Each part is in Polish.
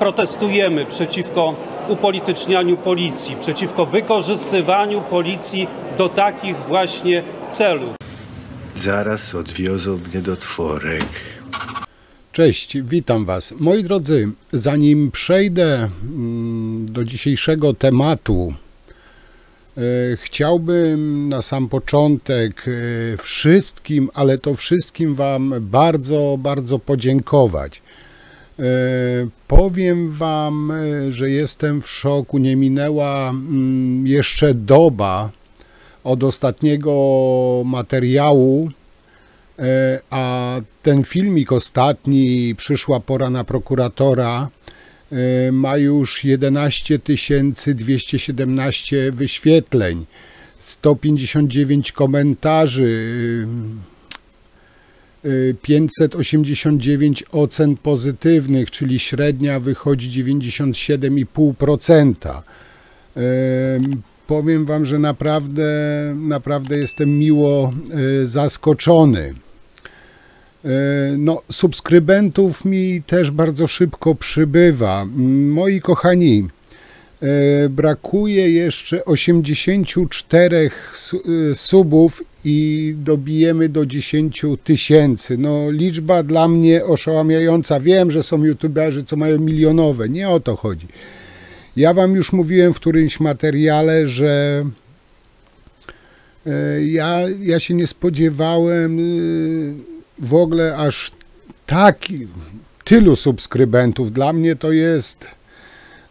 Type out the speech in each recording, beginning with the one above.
protestujemy przeciwko upolitycznianiu policji, przeciwko wykorzystywaniu policji do takich właśnie celów. Zaraz odwiozą mnie do Tworek. Cześć, witam Was. Moi drodzy, zanim przejdę do dzisiejszego tematu, chciałbym na sam początek wszystkim, ale to wszystkim Wam bardzo, bardzo podziękować. Powiem Wam, że jestem w szoku. Nie minęła jeszcze doba od ostatniego materiału, a ten filmik ostatni, Przyszła pora na prokuratora, ma już 11 217 wyświetleń, 159 komentarzy, 589 ocen pozytywnych, czyli średnia wychodzi 97,5%. Powiem Wam, że naprawdę jestem miło zaskoczony. No, subskrybentów mi też bardzo szybko przybywa. Moi kochani, brakuje jeszcze 84 subów i dobijemy do 10 000. No, liczba dla mnie oszałamiająca. Wiem, że są youtuberzy, co mają milionowe. Nie o to chodzi. Ja Wam już mówiłem w którymś materiale, że ja się nie spodziewałem w ogóle aż tylu subskrybentów. Dla mnie to jest,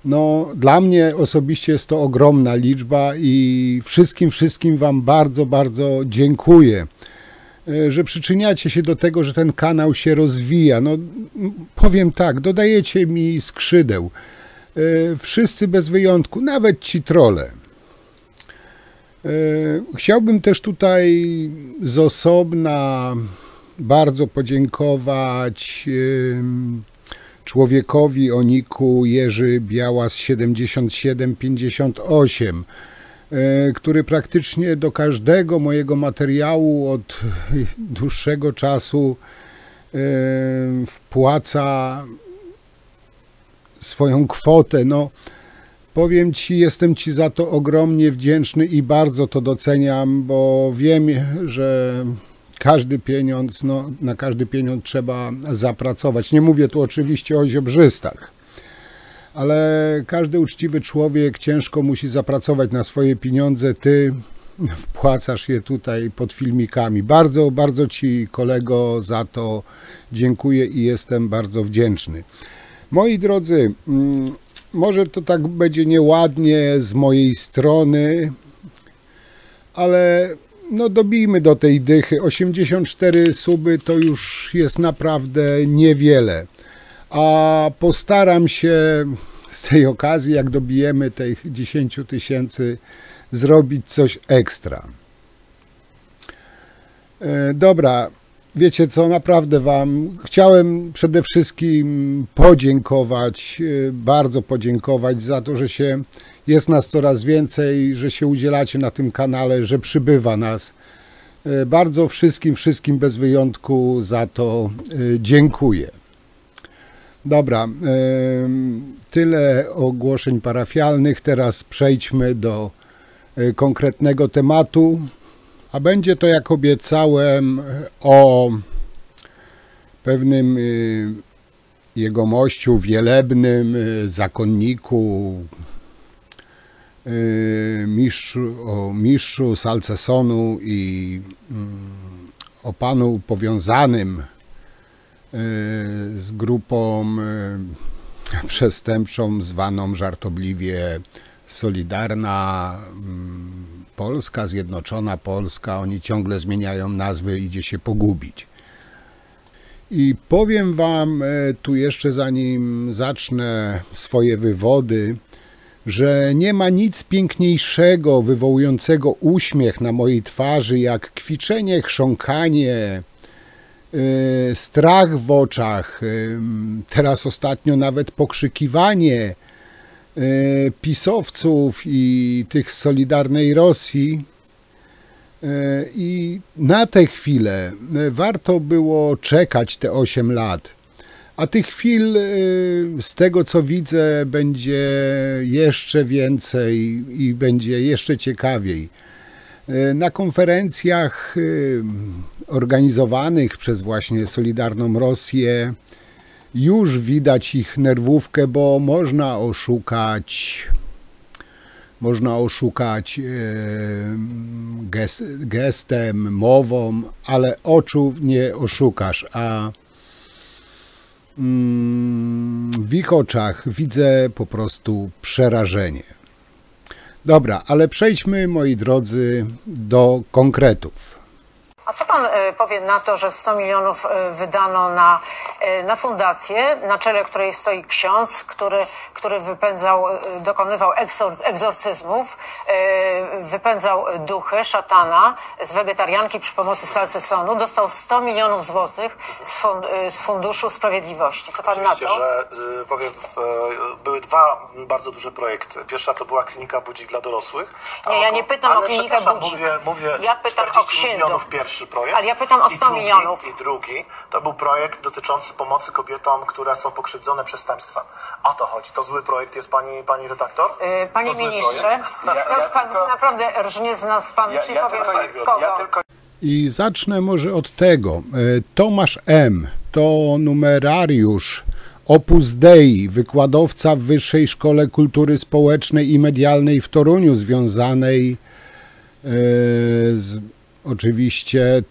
no dla mnie osobiście jest to ogromna liczba i wszystkim Wam bardzo, bardzo dziękuję, że przyczyniacie się do tego, że ten kanał się rozwija. No powiem tak, dodajecie mi skrzydeł. Wszyscy bez wyjątku, nawet ci trolle. Chciałbym też tutaj z osobna bardzo podziękować człowiekowi o niku Jerzy Białas 7758, który praktycznie do każdego mojego materiału od dłuższego czasu wpłaca swoją kwotę. No, powiem Ci, jestem Ci za to ogromnie wdzięczny i bardzo to doceniam, bo wiem, że każdy pieniądz, no, na każdy pieniądz trzeba zapracować. Nie mówię tu oczywiście o ziobrzystach, ale każdy uczciwy człowiek ciężko musi zapracować na swoje pieniądze. Ty wpłacasz je tutaj pod filmikami. Bardzo, bardzo Ci, kolego, za to dziękuję i jestem bardzo wdzięczny. Moi drodzy, może to tak będzie nieładnie z mojej strony, ale no dobijmy do tej dychy. 84 suby to już jest naprawdę niewiele, a postaram się z tej okazji, jak dobijemy tych 10 000, zrobić coś ekstra. Dobra. Wiecie co, naprawdę Wam chciałem przede wszystkim podziękować, bardzo podziękować za to, że jest nas coraz więcej, że się udzielacie na tym kanale, że przybywa nas. Bardzo wszystkim bez wyjątku za to dziękuję. Dobra, tyle ogłoszeń parafialnych, teraz przejdźmy do konkretnego tematu. A będzie to, jak obiecałem, o pewnym jegomościu wielebnym, zakonniku, mistrzu salcesonu i o panu powiązanym z grupą przestępczą zwaną żartobliwie Solidarna Polska, Zjednoczona Polska. Oni ciągle zmieniają nazwy, idzie się pogubić. I powiem Wam tu jeszcze, zanim zacznę swoje wywody, że nie ma nic piękniejszego, wywołującego uśmiech na mojej twarzy, jak kwiczenie, chrząkanie, strach w oczach, teraz ostatnio nawet pokrzykiwanie pisowców i tych z Solidarnej Rosji. I na tę chwilę warto było czekać te 8 lat, A tych chwil, z tego co widzę, będzie jeszcze więcej i będzie jeszcze ciekawiej. Na konferencjach organizowanych przez właśnie Solidarną Rosję już widać ich nerwówkę, bo można oszukać gestem, mową, ale oczu nie oszukasz, a w ich oczach widzę po prostu przerażenie. Dobra, ale przejdźmy, moi drodzy, do konkretów. A co pan powie na to, że 100 milionów wydano na fundację, na czele której stoi ksiądz, który dokonywał egzorcyzmów, wypędzał duchy, szatana z wegetarianki przy pomocy salcesonu, dostał 100 milionów złotych z Funduszu Sprawiedliwości. Co pan na to? Że powiem, były dwa bardzo duże projekty. Pierwsza to była klinika Budzik dla dorosłych. Nie, ja nie pytam o klinikę Budzik. Ja pytam o księdzów. Pierwszy projekt. Ale ja pytam o 100 milionów. I drugi to był projekt dotyczący pomocy kobietom, które są pokrzywdzone przestępstwem. O to chodzi. To zły projekt jest pani redaktor? Panie ministrze, pan naprawdę rżnie z nas, pan już nie powiem kogo. I zacznę może od tego. Tomasz M. to numerariusz Opus Dei, wykładowca w Wyższej Szkole Kultury Społecznej i Medialnej w Toruniu, związanej z oczywiście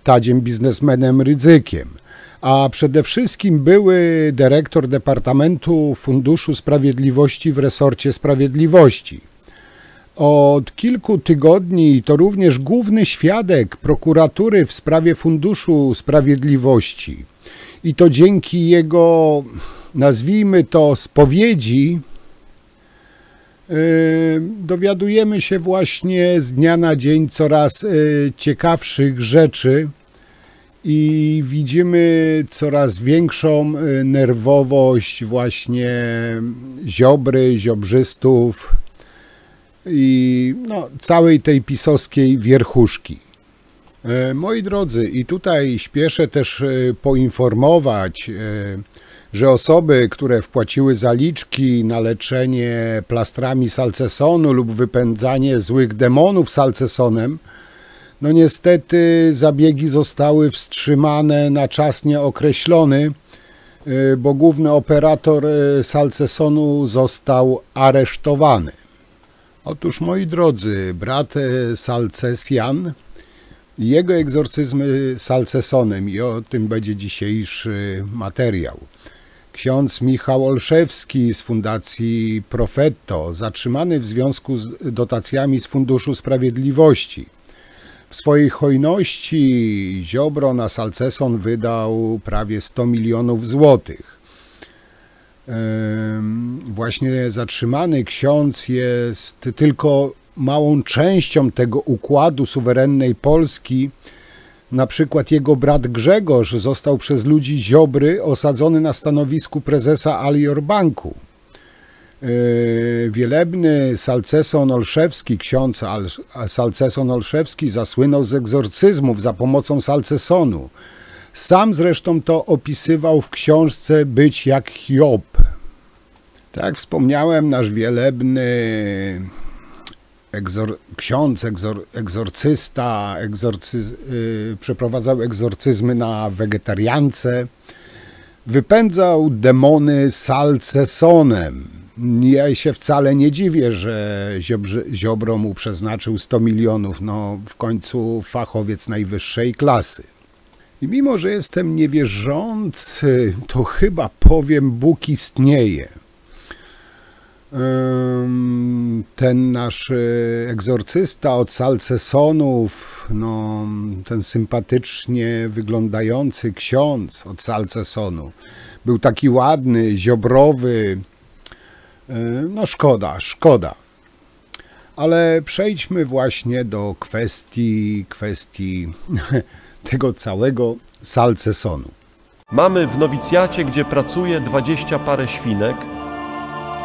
Tadziem biznesmenem Rydzykiem, a przede wszystkim były dyrektor Departamentu Funduszu Sprawiedliwości w resorcie Sprawiedliwości. Od kilku tygodni to również główny świadek prokuratury w sprawie Funduszu Sprawiedliwości. I to dzięki jego, nazwijmy to, spowiedzi, dowiadujemy się właśnie z dnia na dzień coraz ciekawszych rzeczy i widzimy coraz większą nerwowość właśnie Ziobry, ziobrzystów i całej tej pisowskiej wierchuszki. Moi drodzy, i tutaj śpieszę też poinformować, że osoby, które wpłaciły zaliczki na leczenie plastrami salcesonu lub wypędzanie złych demonów salcesonem, no niestety zabiegi zostały wstrzymane na czas nieokreślony, bo główny operator salcesonu został aresztowany. Otóż, moi drodzy, brat Salcesjan, jego egzorcyzmy salcesonem, i o tym będzie dzisiejszy materiał. Ksiądz Michał Olszewski z Fundacji Profetto, zatrzymany w związku z dotacjami z Funduszu Sprawiedliwości. W swojej hojności Ziobro na salceson wydał prawie 100 milionów złotych. Właśnie zatrzymany ksiądz jest tylko małą częścią tego układu suwerennej Polski. Na przykład jego brat Grzegorz został przez ludzi Ziobry osadzony na stanowisku prezesa Alior Banku. Wielebny Salceson Olszewski, ksiądz Salceson Olszewski, zasłynął z egzorcyzmów za pomocą salcesonu. Sam zresztą to opisywał w książce Być jak Hiob. Tak jak wspomniałem, nasz wielebny ksiądz, egzorcysta, przeprowadzał egzorcyzmy na wegetariance, wypędzał demony salcesonem. Ja się wcale nie dziwię, że Ziobro mu przeznaczył 100 milionów, no w końcu fachowiec najwyższej klasy. I mimo, że jestem niewierzący, to chyba powiem, Bóg istnieje. Ten nasz egzorcysta od salcesonów, no, ten sympatycznie wyglądający ksiądz od salcesonu, był taki ładny, ziobrowy, no szkoda. Ale przejdźmy właśnie do kwestii tego całego salcesonu. Mamy w nowicjacie, gdzie pracuje 20 parę świnek.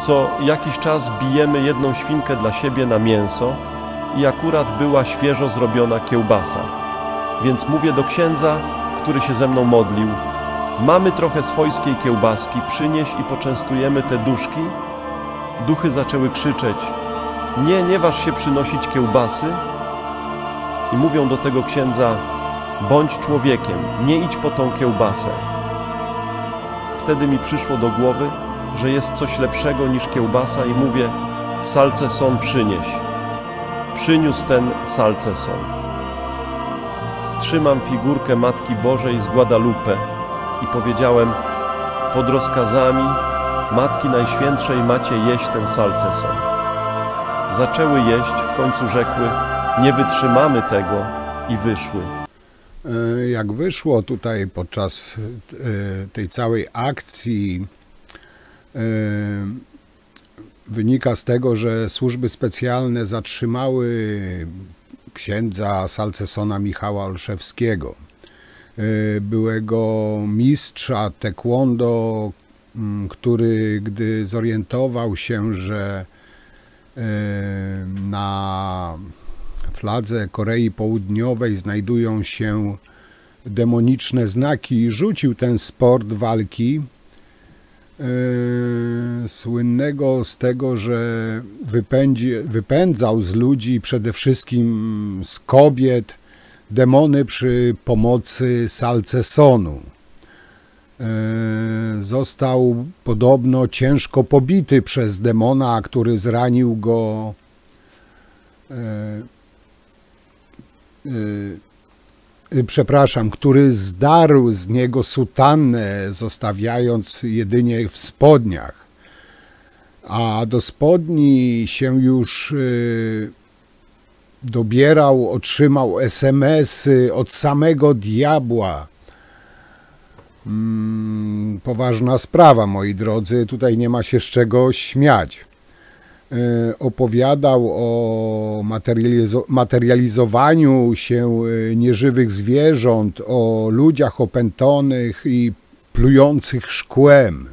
Co jakiś czas bijemy jedną świnkę dla siebie na mięso i akurat była świeżo zrobiona kiełbasa. Więc mówię do księdza, który się ze mną modlił: mamy trochę swojskiej kiełbaski, przynieś i poczęstujemy te duszki. Duchy zaczęły krzyczeć: nie waż się przynosić kiełbasy. I mówią do tego księdza: bądź człowiekiem, nie idź po tą kiełbasę. Wtedy mi przyszło do głowy, że jest coś lepszego niż kiełbasa i mówię: salceson przynieś. Przyniósł ten salceson. Trzymam figurkę Matki Bożej z Guadalupe i powiedziałem: pod rozkazami Matki Najświętszej macie jeść ten salceson. Zaczęły jeść, w końcu rzekły: nie wytrzymamy tego, i wyszły. Jak wyszło tutaj podczas tej całej akcji, wynika z tego, że służby specjalne zatrzymały księdza salcesona Michała Olszewskiego, byłego mistrza taekwondo, który, gdy zorientował się, że na fladze Korei Południowej znajdują się demoniczne znaki, rzucił ten sport walki, słynnego z tego, że wypędzał z ludzi, przede wszystkim z kobiet, demony przy pomocy salcesonu. Został podobno ciężko pobity przez demona, który zranił go który zdarł z niego sutannę, zostawiając jedynie w spodniach. A do spodni się już dobierał, otrzymał SMS-y od samego diabła. Poważna sprawa, moi drodzy, tutaj nie ma się z czego śmiać. Opowiadał o materializowaniu się nieżywych zwierząt, o ludziach opętonych i plujących szkłem,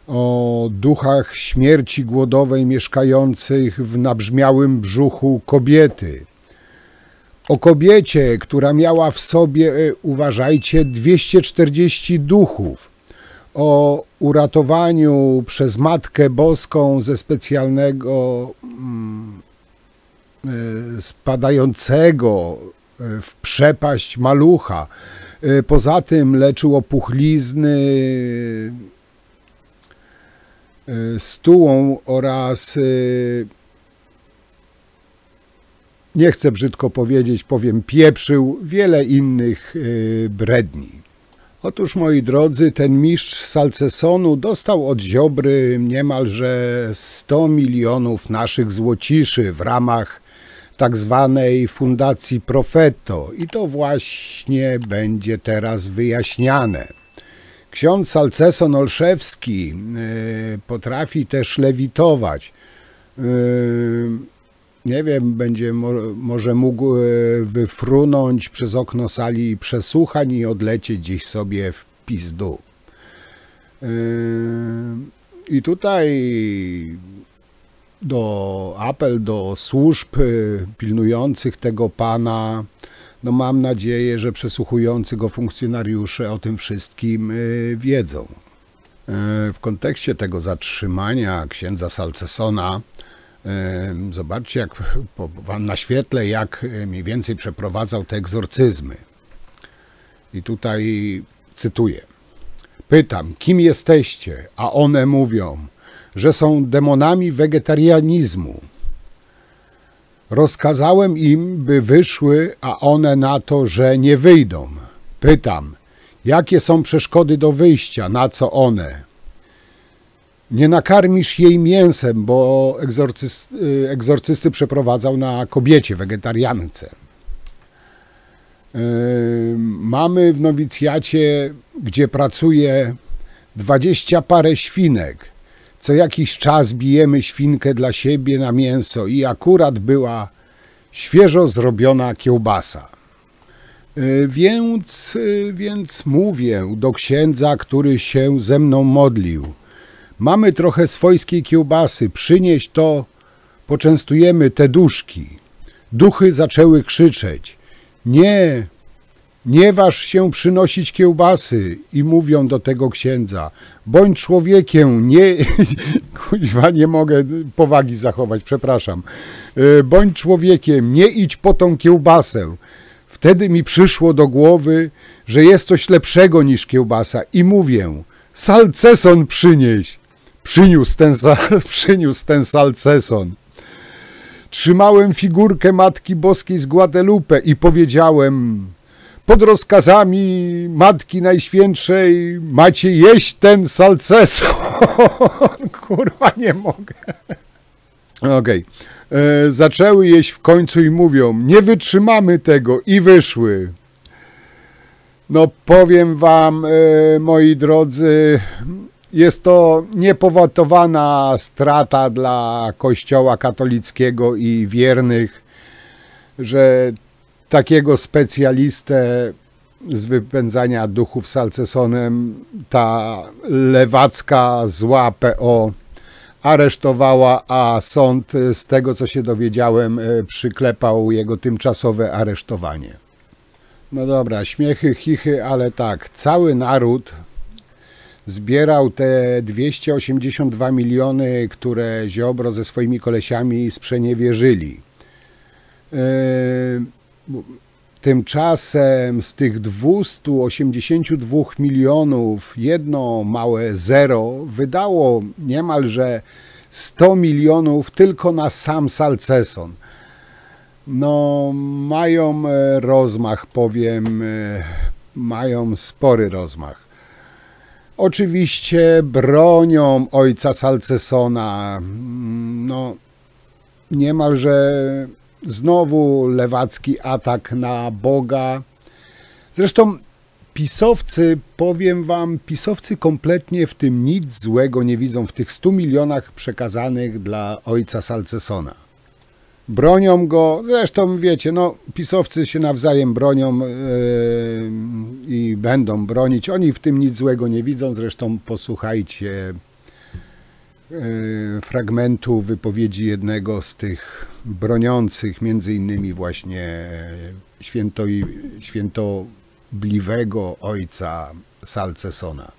o duchach śmierci głodowej mieszkających w nabrzmiałym brzuchu kobiety, o kobiecie, która miała w sobie, uważajcie, 240 duchów, o uratowaniu przez Matkę Boską ze specjalnego spadającego w przepaść malucha. Poza tym leczył opuchlizny stułą oraz, nie chcę brzydko powiedzieć, powiem, pieprzył wiele innych bredni. Otóż, moi drodzy, ten mistrz salcesonu dostał od Ziobry niemalże 100 milionów naszych złociszy w ramach tak zwanej Fundacji Profeto i to właśnie będzie teraz wyjaśniane. Ksiądz salceson Olszewski potrafi też lewitować. Nie wiem, będzie może mógł wyfrunąć przez okno sali przesłuchań i odlecieć gdzieś sobie w pizdu. I tutaj apel do służb pilnujących tego pana. No mam nadzieję, że przesłuchujący go funkcjonariusze o tym wszystkim wiedzą. W kontekście tego zatrzymania księdza salcesona, zobaczcie wam na świetle, jak mniej więcej przeprowadzał te egzorcyzmy. I tutaj cytuję. Pytam, kim jesteście? A one mówią, że są demonami wegetarianizmu. Rozkazałem im, by wyszły, a one na to, że nie wyjdą. Pytam, jakie są przeszkody do wyjścia, na co one? Nie nakarmisz jej mięsem, bo egzorcysty przeprowadzał na kobiecie, wegetariance. Mamy w nowicjacie, gdzie pracuje 20 parę świnek. Co jakiś czas bijemy świnkę dla siebie na mięso i akurat była świeżo zrobiona kiełbasa. Więc mówię do księdza, który się ze mną modlił. Mamy trochę swojskiej kiełbasy, przynieś to, poczęstujemy te duszki. Duchy zaczęły krzyczeć. nie waż się przynosić kiełbasy. I mówią do tego księdza, bądź człowiekiem, nie... Kuźwa, nie mogę powagi zachować, przepraszam. Bądź człowiekiem, nie idź po tą kiełbasę. Wtedy mi przyszło do głowy, że jest coś lepszego niż kiełbasa i mówię, salceson przynieś. Przyniósł ten salceson. Trzymałem figurkę Matki Boskiej z Guadalupe i powiedziałem, pod rozkazami Matki Najświętszej macie jeść ten salceson. Kurwa, nie mogę. Okej. Zaczęły jeść w końcu i mówią, nie wytrzymamy tego i wyszły. No powiem wam, moi drodzy, jest to niepowetowana strata dla Kościoła katolickiego i wiernych, że takiego specjalistę z wypędzania duchów salcesonem ta lewacka zła PO aresztowała, a sąd, z tego co się dowiedziałem, przyklepał jego tymczasowe aresztowanie. No dobra, śmiechy, chichy, ale tak, cały naród zbierał te 282 miliony, które Ziobro ze swoimi kolesiami sprzeniewierzyli. Tymczasem z tych 282 milionów jedno małe zero wydało niemalże 100 milionów tylko na sam salceson. No, mają rozmach, powiem, mają spory rozmach. Oczywiście bronią ojca Salcesona, no niemalże znowu lewacki atak na Boga. Zresztą pisowcy, powiem wam, pisowcy kompletnie w tym nic złego nie widzą, w tych 100 milionach przekazanych dla ojca Salcesona. Bronią go, zresztą wiecie, no pisowcy się nawzajem bronią i będą bronić. Oni w tym nic złego nie widzą, zresztą posłuchajcie fragmentu wypowiedzi jednego z tych broniących, między innymi właśnie świętobliwego ojca Salcesona.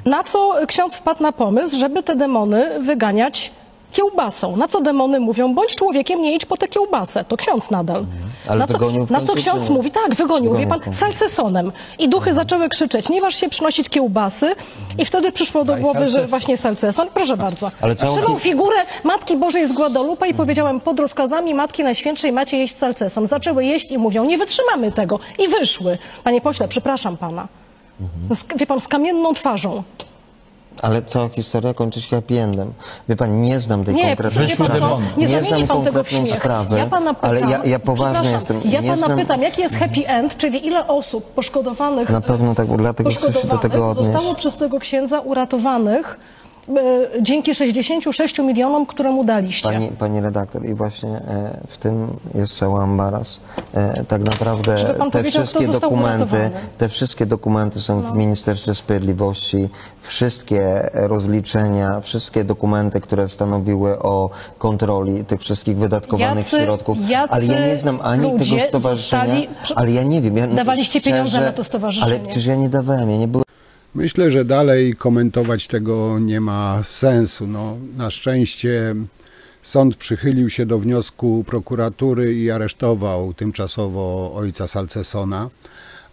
Na co ksiądz wpadł na pomysł, żeby te demony wyganiać kiełbasą? Na co demony mówią, bądź człowiekiem, nie idź po tę kiełbasę. To ksiądz nadal. Ale wygonił w na co końcu, ksiądz czy nie? mówi? Tak, wygonił, wie pan, salcesonem. I duchy zaczęły krzyczeć, nie waż się przynosić kiełbasy. I wtedy przyszło do głowy, że właśnie salceson. Proszę bardzo. Trzymał figurę Matki Bożej z Guadalupe i powiedziałem, pod rozkazami Matki Najświętszej macie jeść salceson. Zaczęły jeść i mówią, nie wytrzymamy tego. I wyszły. Panie pośle, przepraszam pana. Wie pan, z kamienną twarzą. Ale cała historia kończy się happy endem. Wie pan, nie znam tej konkretnej wie pan sprawy. co? Nie znam pan tego w konkretnej śmiech. sprawy, Ja pana pytam, ale ja poważnie jestem. Ja nie pana znam... pytam, jaki jest happy end, czyli ile osób poszkodowanych, Na pewno tak, bo dlatego chcę się do tego odnieść. zostało przez tego księdza uratowanych dzięki 66 milionom, które mu daliście. Pani redaktor, i właśnie w tym jest cały ambaras. Tak naprawdę Żeby pan powiedział, te wszystkie dokumenty są w Ministerstwie Sprawiedliwości, wszystkie rozliczenia, wszystkie dokumenty, które stanowiły o kontroli tych wszystkich wydatkowanych środków, ale ja nie znam ani tego stowarzyszenia, ale ja nie wiem. Dawaliście pieniądze na to stowarzyszenie. Ale przecież ja nie dawałem, ja nie byłem. Myślę, że dalej komentować tego nie ma sensu. No, na szczęście sąd przychylił się do wniosku prokuratury i aresztował tymczasowo ojca Salcesona.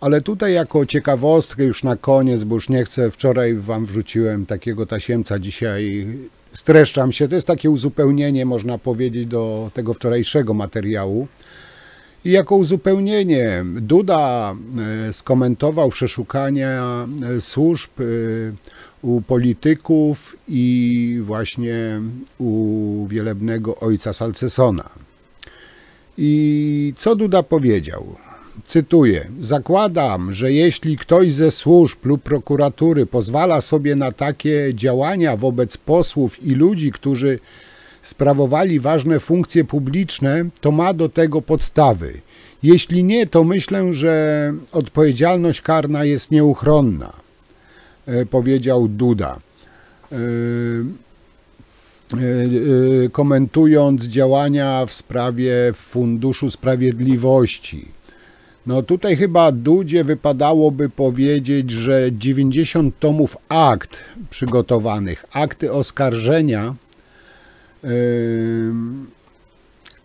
Ale tutaj jako ciekawostkę już na koniec, bo już nie chcę, wczoraj wam wrzuciłem takiego tasiemca, dzisiaj streszczam się. To jest takie uzupełnienie, można powiedzieć, do tego wczorajszego materiału. I jako uzupełnienie Duda skomentował przeszukania służb u polityków i właśnie u wielebnego ojca Salcesona. I co Duda powiedział? Cytuję: zakładam, że jeśli ktoś ze służb lub prokuratury pozwala sobie na takie działania wobec posłów i ludzi, którzy sprawowali ważne funkcje publiczne, to ma do tego podstawy. Jeśli nie, to myślę, że odpowiedzialność karna jest nieuchronna, powiedział Duda, komentując działania w sprawie Funduszu Sprawiedliwości. No tutaj chyba Dudzie wypadałoby powiedzieć, że 90 tomów akt przygotowanych, akty oskarżenia,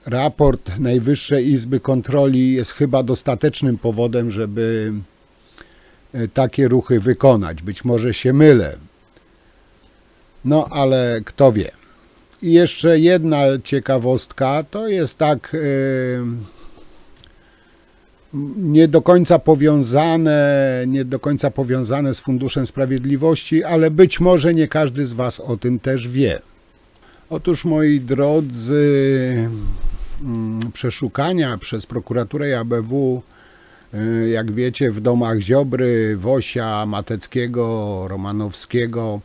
raport Najwyższej Izby Kontroli jest chyba dostatecznym powodem, żeby takie ruchy wykonać. Być może się mylę. No ale kto wie. I jeszcze jedna ciekawostka, to jest tak nie do końca powiązane z Funduszem Sprawiedliwości, ale być może nie każdy z Was o tym też wie. Otóż, moi drodzy, przeszukania przez prokuraturę i ABW, jak wiecie, w domach Ziobry, Wosia, Mateckiego, Romanowskiego,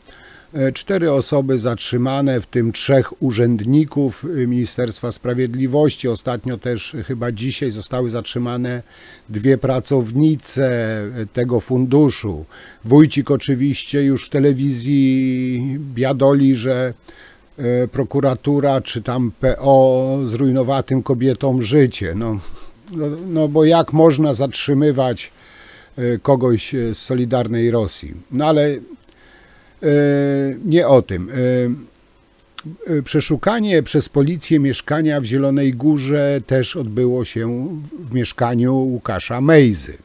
4 osoby zatrzymane, w tym 3 urzędników Ministerstwa Sprawiedliwości. Ostatnio też chyba dzisiaj zostały zatrzymane 2 pracownice tego funduszu. Wójcik oczywiście już w telewizji biadoli, że prokuratura czy tam PO zrujnowała tym kobietom życie. No bo jak można zatrzymywać kogoś z Solidarnej Rosji? No ale nie o tym. Przeszukanie przez policję mieszkania w Zielonej Górze też odbyło się w mieszkaniu Łukasza Mejzy.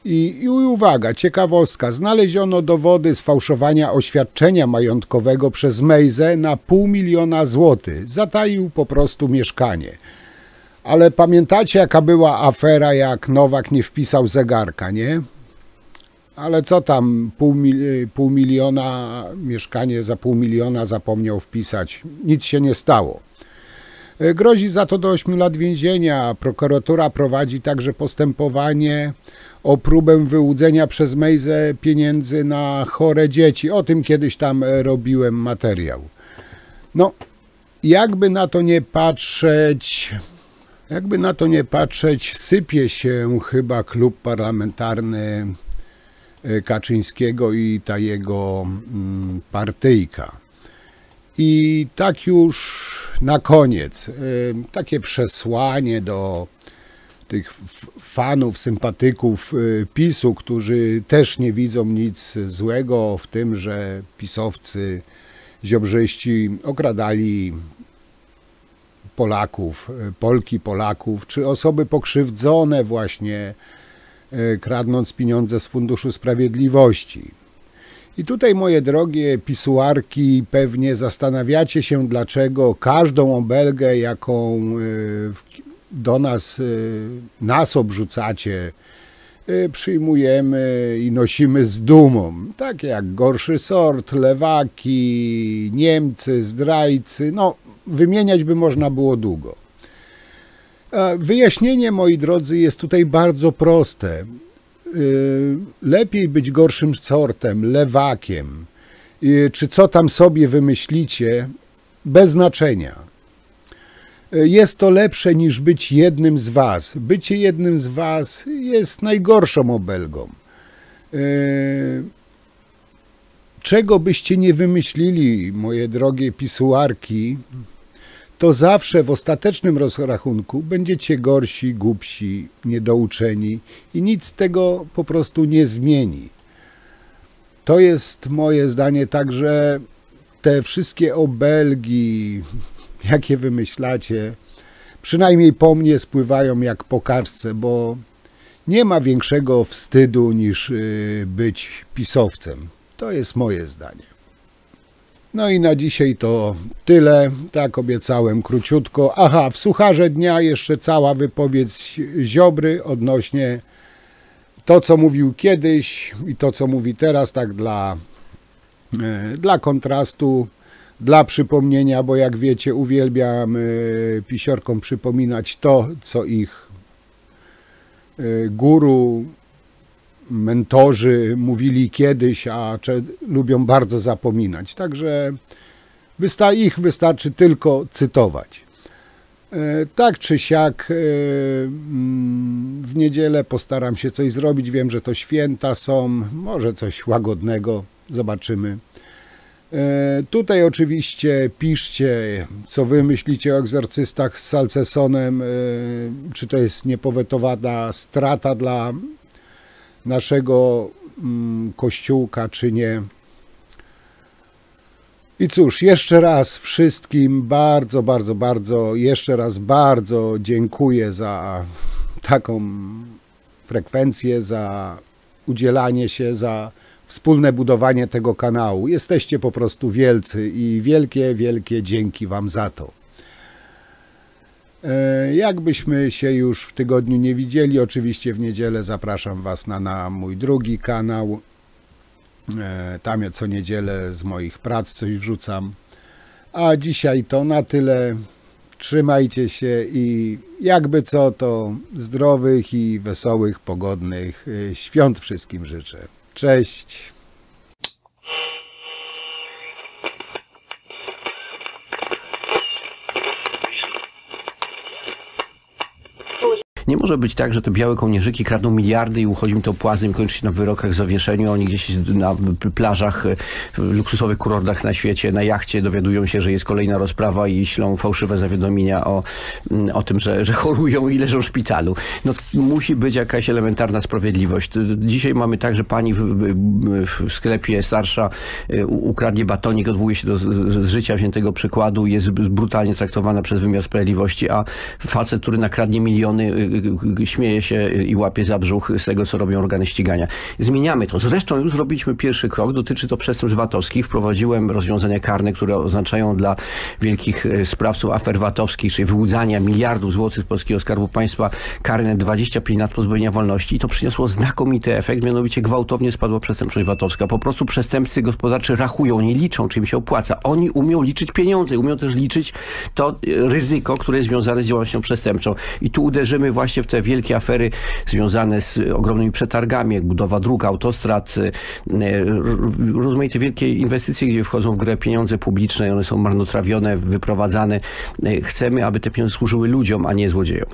I uwaga, ciekawostka, znaleziono dowody sfałszowania oświadczenia majątkowego przez Mejzę na 500 000 złotych. Zataił po prostu mieszkanie. Ale pamiętacie, jaka była afera, jak Nowak nie wpisał zegarka, nie? Ale co tam, pół miliona, mieszkanie za 500 000 zapomniał wpisać. Nic się nie stało. Grozi za to do 8 lat więzienia. Prokuratura prowadzi także postępowanie o próbę wyłudzenia przez Mejzę pieniędzy na chore dzieci. O tym kiedyś tam robiłem materiał. No, jakby na to nie patrzeć, sypie się chyba klub parlamentarny Kaczyńskiego i ta jego partyjka. I tak już na koniec, takie przesłanie do tych fanów, sympatyków PiS-u, którzy też nie widzą nic złego w tym, że pisowcy, ziobrzyści okradali Polaków, Polki, Polaków, czy osoby pokrzywdzone właśnie, kradnąc pieniądze z Funduszu Sprawiedliwości. I tutaj, moje drogie pisuarki, pewnie zastanawiacie się, dlaczego każdą obelgę, jaką do nas obrzucacie, przyjmujemy i nosimy z dumą. Takie jak gorszy sort, lewaki, Niemcy, zdrajcy, no wymieniać by można było długo. Wyjaśnienie, moi drodzy, jest tutaj bardzo proste. Lepiej być gorszym sortem, lewakiem, czy co tam sobie wymyślicie, bez znaczenia. Jest to lepsze niż być jednym z was. Bycie jednym z was jest najgorszą obelgą. Czego byście nie wymyślili, moje drogie pisuarki, to zawsze w ostatecznym rozrachunku będziecie gorsi, głupsi, niedouczeni i nic z tego po prostu nie zmieni. To jest moje zdanie, także te wszystkie obelgi, jakie wymyślacie, przynajmniej po mnie spływają jak po kartce, bo nie ma większego wstydu niż być pisowcem. To jest moje zdanie. No i na dzisiaj to tyle, tak obiecałem, króciutko. Aha, w sucharze dnia jeszcze cała wypowiedź Ziobry odnośnie to, co mówił kiedyś i to, co mówi teraz, tak dla kontrastu, dla przypomnienia, bo jak wiecie, uwielbiam pisiorkom przypominać to, co ich guru, mentorzy mówili kiedyś, a lubią bardzo zapominać. Także ich wystarczy tylko cytować. Tak czy siak w niedzielę postaram się coś zrobić. Wiem, że to święta są, może coś łagodnego, zobaczymy. Tutaj oczywiście piszcie, co wy myślicie o egzorcystach z Salcesonem, czy to jest niepowetowana strata dla naszego kościółka, czy nie. I cóż, jeszcze raz wszystkim bardzo dziękuję za taką frekwencję, za udzielanie się, za wspólne budowanie tego kanału. Jesteście po prostu wielcy i wielkie dzięki wam za to. Jakbyśmy się już w tygodniu nie widzieli, oczywiście w niedzielę zapraszam was na mój drugi kanał. Tam ja co niedzielę z moich prac coś wrzucam. A dzisiaj to na tyle. Trzymajcie się i jakby co, to zdrowych i wesołych, pogodnych świąt wszystkim życzę. Cześć! Nie może być tak, że te białe kołnierzyki kradną miliardy i uchodzi mi to płazem i kończy się na wyrokach, zawieszeniu. Oni gdzieś na plażach, w luksusowych kurortach na świecie, na jachcie dowiadują się, że jest kolejna rozprawa i ślą fałszywe zawiadomienia o tym, że chorują i leżą w szpitalu. No, musi być jakaś elementarna sprawiedliwość. Dzisiaj mamy tak, że pani w sklepie starsza ukradnie batonik, odwołuje się z życia wziętego przykładu i jest brutalnie traktowana przez wymiar sprawiedliwości, a facet, który nakradnie miliony, śmieje się i łapie za brzuch z tego, co robią organy ścigania. Zmieniamy to. Zresztą już zrobiliśmy pierwszy krok. Dotyczy to przestępstw VAT-owskich. Wprowadziłem rozwiązania karne, które oznaczają dla wielkich sprawców afer VAT-owskich, czyli wyłudzania miliardów złotych z polskiego Skarbu Państwa, karne 25 lat pozbawienia wolności. I to przyniosło znakomity efekt. Mianowicie gwałtownie spadła przestępczość VAT-owska. Po prostu przestępcy gospodarczy rachują, nie liczą, czy im się opłaca. Oni umią liczyć pieniądze, umią też liczyć to ryzyko, które jest związane z działalnością przestępczą. I tu uderzymy właśnie w te wielkie afery związane z ogromnymi przetargami, jak budowa dróg, autostrad, rozmaite wielkie inwestycje, gdzie wchodzą w grę pieniądze publiczne i one są marnotrawione, wyprowadzane. Chcemy, aby te pieniądze służyły ludziom, a nie złodziejom.